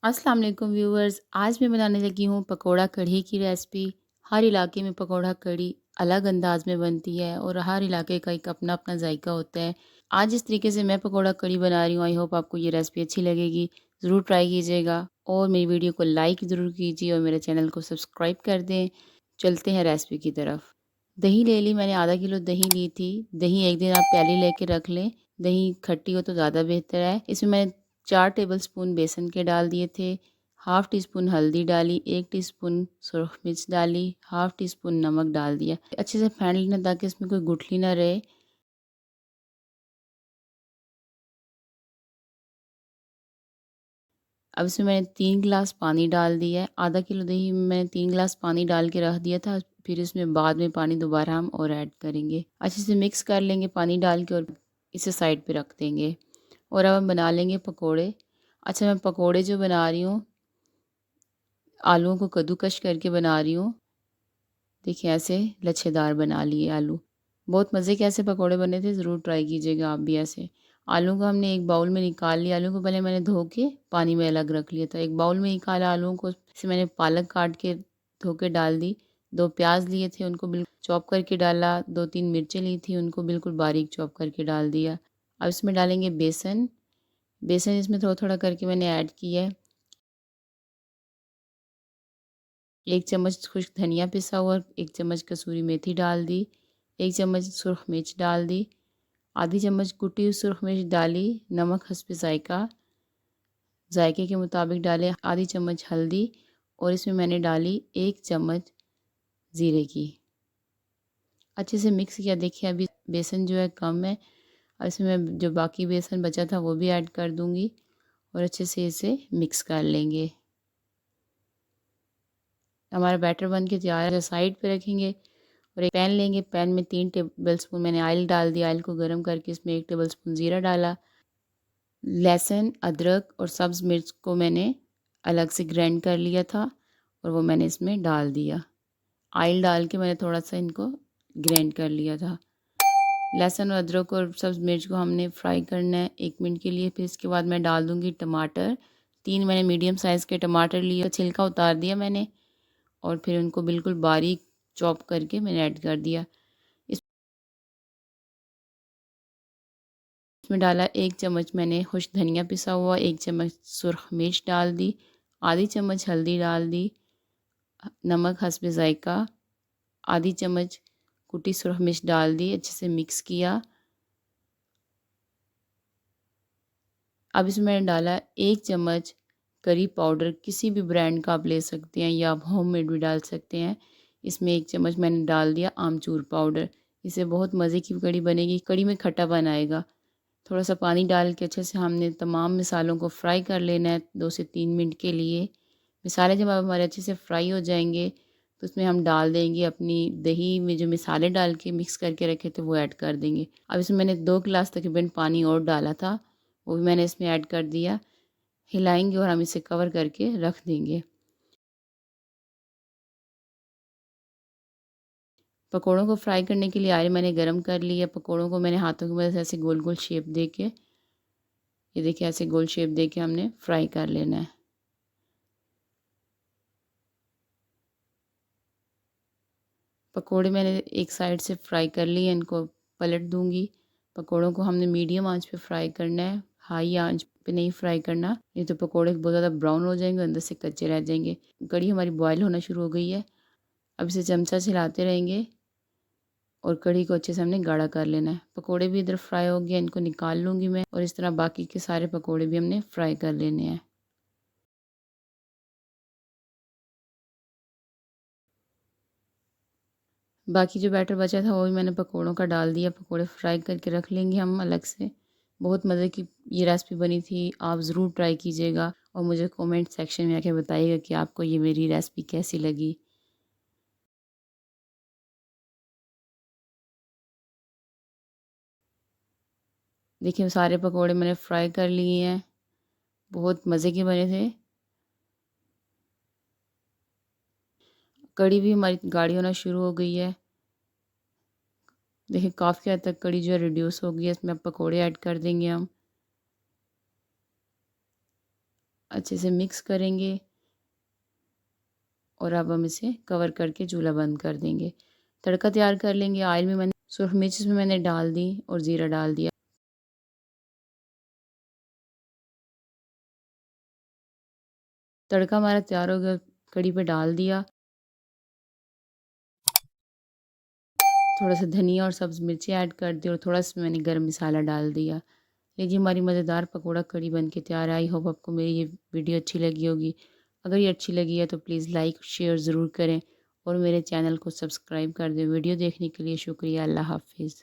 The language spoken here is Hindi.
अस्सलाम वालेकुम व्यूअर्स। आज मैं बनाने लगी हूँ पकोड़ा कढ़ी की रेसिपी। हर इलाके में पकोड़ा कढ़ी अलग अंदाज में बनती है और हर इलाके का एक अपना अपना जायका होता है। आज इस तरीके से मैं पकोड़ा कढ़ी बना रही हूँ। आई होप आपको ये रेसिपी अच्छी लगेगी। ज़रूर ट्राई कीजिएगा और मेरी वीडियो को लाइक ज़रूर कीजिए और मेरे चैनल को सब्सक्राइब कर दें। चलते हैं रेसिपी की तरफ। दही ले ली मैंने, आधा किलो दही ली थी। दही एक दिन आप पहले लेके रख लें। दही खट्टी हो तो ज़्यादा बेहतर है। इसमें मैंने 4 टेबलस्पून बेसन के डाल दिए थे। हाफ़ टी स्पून हल्दी डाली, 1 टीस्पून सुरख मिर्च डाली, हाफ़ टी स्पून नमक डाल दिया। अच्छे से फेंट लेना ताकि इसमें कोई गुठली ना रहे। अब इसमें मैंने 3 गिलास पानी डाल दिया है। आधा किलो दही में मैंने 3 गिलास पानी डाल के रख दिया था। फिर इसमें बाद में पानी दोबारा हम और ऐड करेंगे। अच्छे से मिक्स कर लेंगे पानी डाल के और इसे साइड पे रख देंगे। और अब हम बना लेंगे पकोड़े। अच्छा, मैं पकोड़े जो बना रही हूँ, आलूओं को कद्दूकश करके बना रही हूँ। देखिए ऐसे लच्छेदार बना लिए आलू। बहुत मज़े के ऐसे पकोड़े बने थे, ज़रूर ट्राई कीजिएगा आप भी ऐसे। आलू को हमने एक बाउल में निकाल लिया। आलू को पहले मैंने धो के पानी में अलग रख लिया था। एक बाउल में निकाला आलूओं को, फिर मैंने पालक काट के धो के डाल दी। 2 प्याज़ लिए थे, उनको बिल्कुल चॉप करके डाला। 2-3 मिर्चें ली थी, उनको बिल्कुल बारीक चॉप करके डाल दिया। अब इसमें डालेंगे बेसन। बेसन इसमें थोड़ा-थोड़ा करके मैंने ऐड किया है। 1 चम्मच खुश्क धनिया पिसा हुआ, 1 चम्मच कसूरी मेथी डाल दी, 1 चम्मच सुरख मिर्च डाल दी, आधी चम्मच कुटी हुई सुरख मिर्च डाली, नमक हस्ब ज़ायका, ज़ायके के मुताबिक डालें, आधी चम्मच हल्दी और इसमें मैंने डाली 1 चम्मच ज़ीरे की। अच्छे से मिक्स किया। देखिए अभी बेसन जो है कम है और इसमें मैं जो बाकी बेसन बचा था वो भी ऐड कर दूँगी और अच्छे से इसे मिक्स कर लेंगे। हमारा बैटर बन के तैयार है। साइड पे रखेंगे और एक पैन लेंगे। पैन में 3 टेबलस्पून मैंने ऑयल डाल दिया। ऑयल को गर्म करके इसमें 1 टेबलस्पून ज़ीरा डाला। लहसुन, अदरक और सब्ज़ मिर्च को मैंने अलग से ग्राइंड कर लिया था और वो मैंने इसमें डाल दिया। ऑयल डाल के मैंने थोड़ा-सा इनको ग्राइंड कर लिया था। लहसुन और अदरक और सब्ज़ मिर्च को हमने फ्राई करना है 1 मिनट के लिए। फिर इसके बाद मैं डाल दूँगी टमाटर। 3 मैंने मीडियम साइज़ के टमाटर लिए, छिलका उतार दिया मैंने और फिर उनको बिल्कुल बारीक चॉप करके मैंने ऐड कर दिया। इसमें डाला 1 चम्मच मैंने खुश्क धनिया पिसा हुआ, 1 चम्मच सुरख मिर्च डाल दी, आधी चम्मच हल्दी डाल दी, नमक हस्ब ज़ायका, आधी चम्मच कुटी सुरख मिर्च डाल दी, अच्छे से मिक्स किया। अब इसमें मैंने डाला 1 चम्मच करी पाउडर, किसी भी ब्रांड का आप ले सकते हैं या आप होममेड भी डाल सकते हैं। इसमें 1 चम्मच मैंने डाल दिया आमचूर पाउडर। इससे बहुत मज़े की कढ़ी बनेगी, कढ़ी में खट्टापन आएगा। थोड़ा-सा पानी डाल के अच्छे से हमने तमाम मसालों को फ्राई कर लेना है 2 से 3 मिनट के लिए। मसाले जब हमारे अच्छे से फ्राई हो जाएँगे, तो उसमें हम डाल देंगे अपनी दही में जो मसाले डाल के मिक्स करके रखे थे, वो ऐड कर देंगे। अब इसमें मैंने 2 गिलास तकरीबन पानी और डाला था, वो भी मैंने इसमें ऐड कर दिया। हिलाएँगे और हम इसे कवर करके रख देंगे। पकोड़ों को फ्राई करने के लिए ऑयल मैंने गरम कर लिया। पकोड़ों को मैंने हाथों की मदद से ऐसे गोल-गोल शेप दे के, ये देखिए ऐसे गोल शेप दे के हमने फ्राई कर लेना है। पकोड़े मैंने एक साइड से फ्राई कर लिए, इनको पलट दूँगी। पकोड़ों को हमने मीडियम आँच पे फ्राई करना है, हाई आँच पे नहीं फ्राई करना, नहीं तो पकोड़े बहुत ज़्यादा ब्राउन हो जाएँगे, अंदर से कच्चे रह जाएँगे। कढ़ी हमारी बॉयल होना शुरू हो गई है। अब इसे चमचा से हिलाते रहेंगे और कढ़ी को अच्छे से हमने गाढ़ा कर लेना है। पकोड़े भी इधर फ्राई हो गए, इनको निकाल लूँगी मैं और इस तरह बाकी के सारे पकोड़े भी हमने फ्राई कर लेने हैं। बाकी जो बैटर बचा था वो भी मैंने पकोड़ों का डाल दिया। पकोड़े फ्राई करके रख लेंगे हम अलग से। बहुत मज़े की ये रेसिपी बनी थी, आप ज़रूर ट्राई कीजिएगा और मुझे कमेंट सेक्शन में आके बताइएगा कि आपको ये मेरी रेसिपी कैसी लगी। देखिए सारे पकोड़े मैंने फ्राई कर लिए हैं, बहुत मज़े के बने थे। कढ़ी भी हमारी गाढ़ी होना शुरू हो गई है। देखिए काफ़ी हद तक कढ़ी जो है रिड्यूस हो गई है, इसमें अब पकोड़े ऐड कर देंगे हम। अच्छे से मिक्स करेंगे और अब हम इसे कवर करके चूल्हा बंद कर देंगे। तड़का तैयार कर लेंगे। ऑयल में मैंने सुरख मिर्च इसमें मैंने डाल दी और ज़ीरा डाल दिया। तड़का हमारा तैयार हो गया, कढ़ी पे डाल दिया। थोड़ा सा धनिया और सब्ज़ मिर्ची ऐड कर दी और थोड़ा सा मैंने गरम मसाला डाल दिया। लीजिए हमारी मज़ेदार पकौड़ा कढ़ी बन के तैयार है। आई होप आपको मेरी ये वीडियो अच्छी लगी होगी। अगर ये अच्छी लगी है तो प्लीज़ लाइक शेयर ज़रूर करें और मेरे चैनल को सब्सक्राइब कर दें। वीडियो देखने के लिए शुक्रिया। अल्लाह हाफ़िज़।